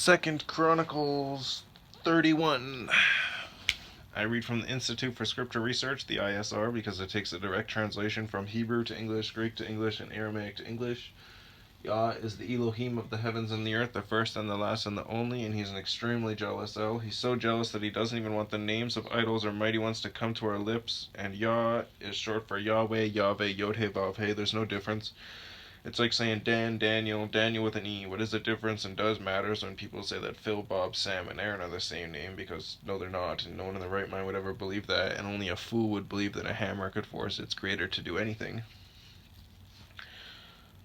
2Chronicles 31. I read from the Institute for Scripture Research, the ISR, because it takes a direct translation from Hebrew to English, Greek to English, and Aramaic to English. Yah is the Elohim of the heavens and the earth, the first and the last and the only, and he's an extremely jealous El. He's so jealous that he doesn't even want the names of idols or mighty ones to come to our lips, and Yah is short for Yahweh, Yahweh, Yod-He, Vav-He. There's no difference. It's like saying Dan, Daniel, Daniel with an E. What is the difference and does matters when people say that Phil, Bob, Sam, and Aaron are the same name? Because no, they're not, and no one in the right mind would ever believe that, and only a fool would believe that a hammer could force its creator to do anything.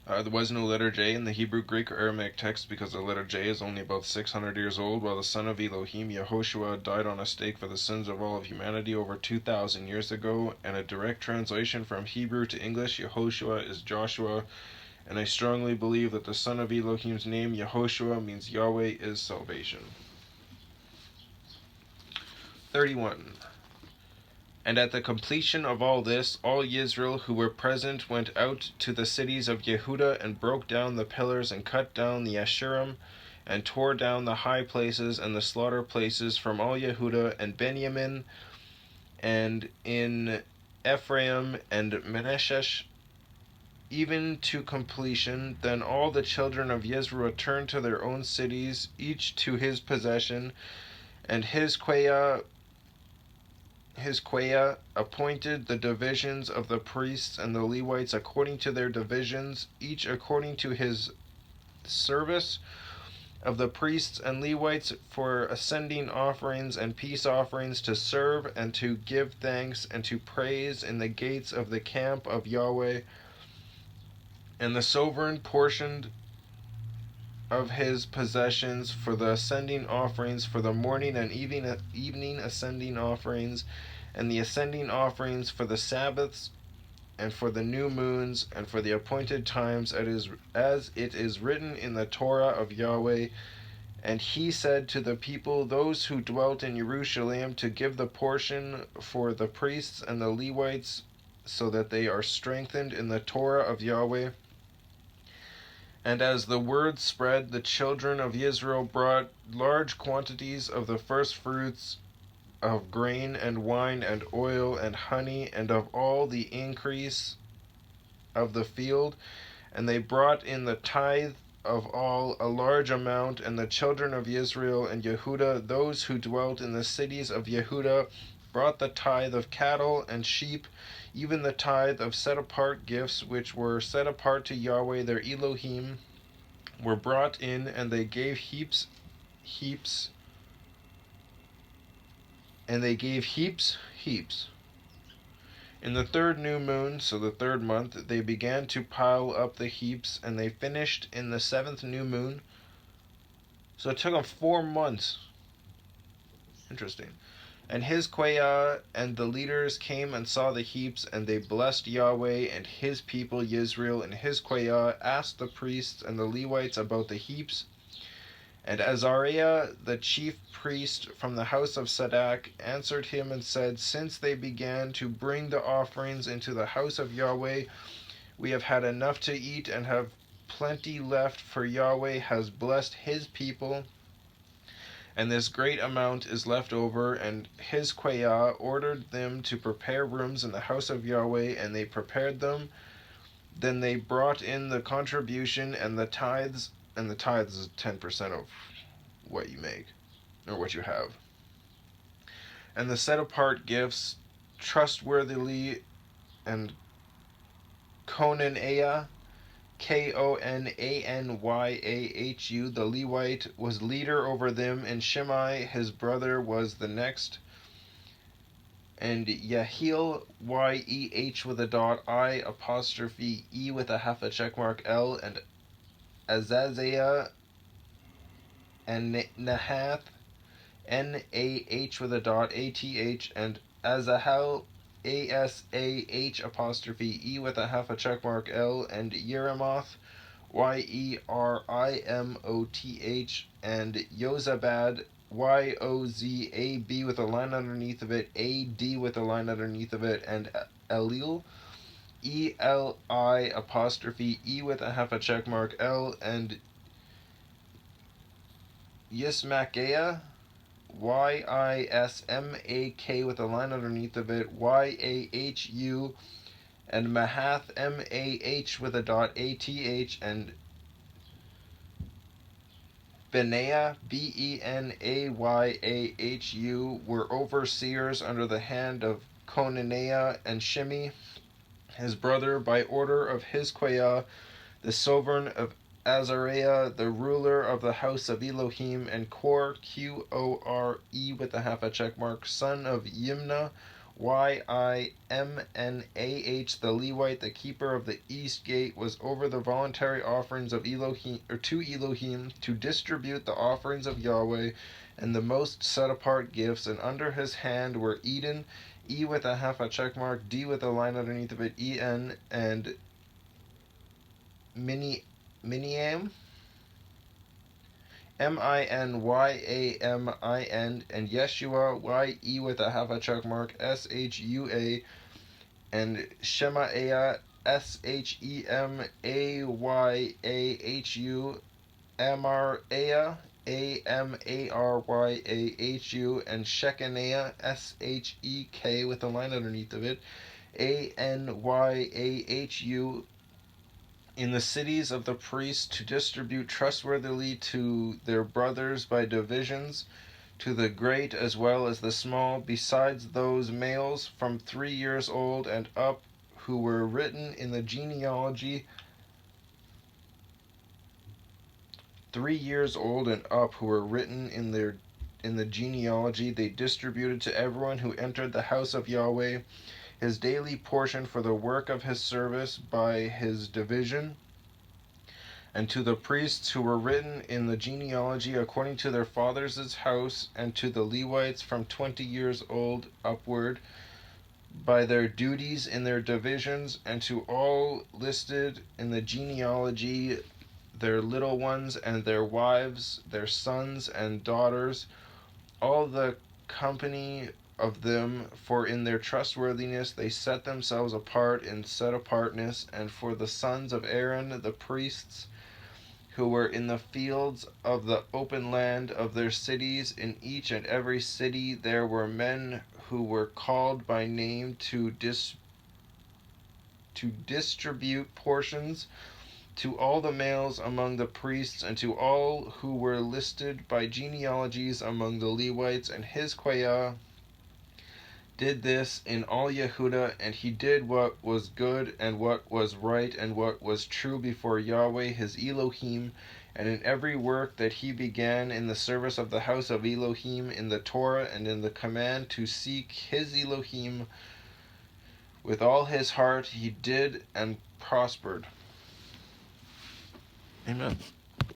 There was no letter J in the Hebrew, Greek, or Aramaic text because the letter J is only about 600 years old, while the son of Elohim, Yehoshua, died on a stake for the sins of all of humanity over 2,000 years ago, and a direct translation from Hebrew to English, Yehoshua, is Joshua, and I strongly believe that the son of Elohim's name, Yehoshua, means Yahweh is salvation. 31. And at the completion of all this, all Israel who were present went out to the cities of Yehudah and broke down the pillars and cut down the Asherim and tore down the high places and the slaughter places from all Yehudah and Benjamin and in Ephraim and Menashe, even to completion. Then all the children of Israel returned to their own cities, each to his possession, and Hizkiah appointed the divisions of the priests and the Levites according to their divisions, each according to his service, of the priests and Levites for ascending offerings and peace offerings, to serve and to give thanks and to praise in the gates of the camp of Yahweh. And the sovereign portioned of his possessions for the ascending offerings, for the morning and evening ascending offerings, and the ascending offerings for the Sabbaths, and for the new moons, and for the appointed times, as it is written in the Torah of Yahweh. And he said to the people, those who dwelt in Jerusalem, to give the portion for the priests and the Levites, so that they are strengthened in the Torah of Yahweh. And as the word spread, the children of Israel brought large quantities of the first fruits of grain and wine and oil and honey, and of all the increase of the field. And they brought in the tithe of all, a large amount. And the children of Israel and Yehudah, those who dwelt in the cities of Yehudah, brought the tithe of cattle and sheep, even the tithe of set-apart gifts, which were set apart to Yahweh their Elohim, were brought in, and they gave heaps. In the third new moon, so the third month, they began to pile up the heaps, and they finished in the 7th new moon. So it took them 4 months. Interesting. And Hizkiah and the leaders came and saw the heaps, and they blessed Yahweh and his people Israel. And Hizkiah asked the priests and the Levites about the heaps. And Azariah, the chief priest from the house of Sadak, answered him and said, since they began to bring the offerings into the house of Yahweh, we have had enough to eat and have plenty left, for Yahweh has blessed his people, and this great amount is left over. And Hizkiah ordered them to prepare rooms in the house of Yahweh, and they prepared them. Then they brought in the contribution and the tithes, and the tithes is 10% of what you make, or what you have. And the set-apart gifts, trustworthily, and Konaniah, Konanyahu, the Levite, was leader over them, and Shimei, his brother, was the next. And Yehiel, Yeh with a dot, I apostrophe E with a half a check mark L, and Azaziah, and Nahath, Nah with a dot, ATH, and Azahel, ASAH apostrophe E with a half a check mark L, and Yeremoth, Yerimoth, and Yozabad, Yozab with a line underneath of it, AD with a line underneath of it, and Elil, ELI apostrophe E with a half a check mark L, and Yismakiah, Yismak with a line underneath of it, Yahu, and Mahath, Mah with a dot, Ath, and Benaiah, Benayyahu, were overseers under the hand of Conaniah and Shimi, his brother, by order of Hizkiah, the sovereign of Azariah, the ruler of the house of Elohim, and Kor, Qore with a half a check mark, son of Yimnah, Yimnah, the Levite, the keeper of the east gate, was over the voluntary offerings of Elohim, or to Elohim, to distribute the offerings of Yahweh and the most set apart gifts, and under his hand were Eden, E with a half a check mark, D with a line underneath of it, En, and Miniam, Minyam, and Yeshua, Ye with a half a check mark, Shua, and Shemaiah, Shemayyahu, Amariah, Amaryahu, and Shechaniah, Shek with a line underneath of it, Anyahu, in the cities of the priests, to distribute trustworthily to their brothers by divisions, to the great as well as the small, besides those males from 3 years old and up who were written in the genealogy. 3 years old and up who were written in the genealogy, they distributed to everyone who entered the house of Yahweh his daily portion for the work of his service by his division, and to the priests who were written in the genealogy according to their fathers' house, and to the Levites from 20 years old upward by their duties in their divisions, and to all listed in the genealogy, their little ones and their wives, their sons and daughters, all the company of them, for in their trustworthiness they set themselves apart in set apartness. And for the sons of Aaron the priests, who were in the fields of the open land of their cities, in each and every city there were men who were called by name to distribute portions to all the males among the priests, and to all who were listed by genealogies among the Levites. And Hizkiah did this in all Yehudah, and he did what was good and what was right and what was true before Yahweh his Elohim, and in every work that he began in the service of the house of Elohim, in the Torah and in the command to seek his Elohim with all his heart, he did and prospered. Amen.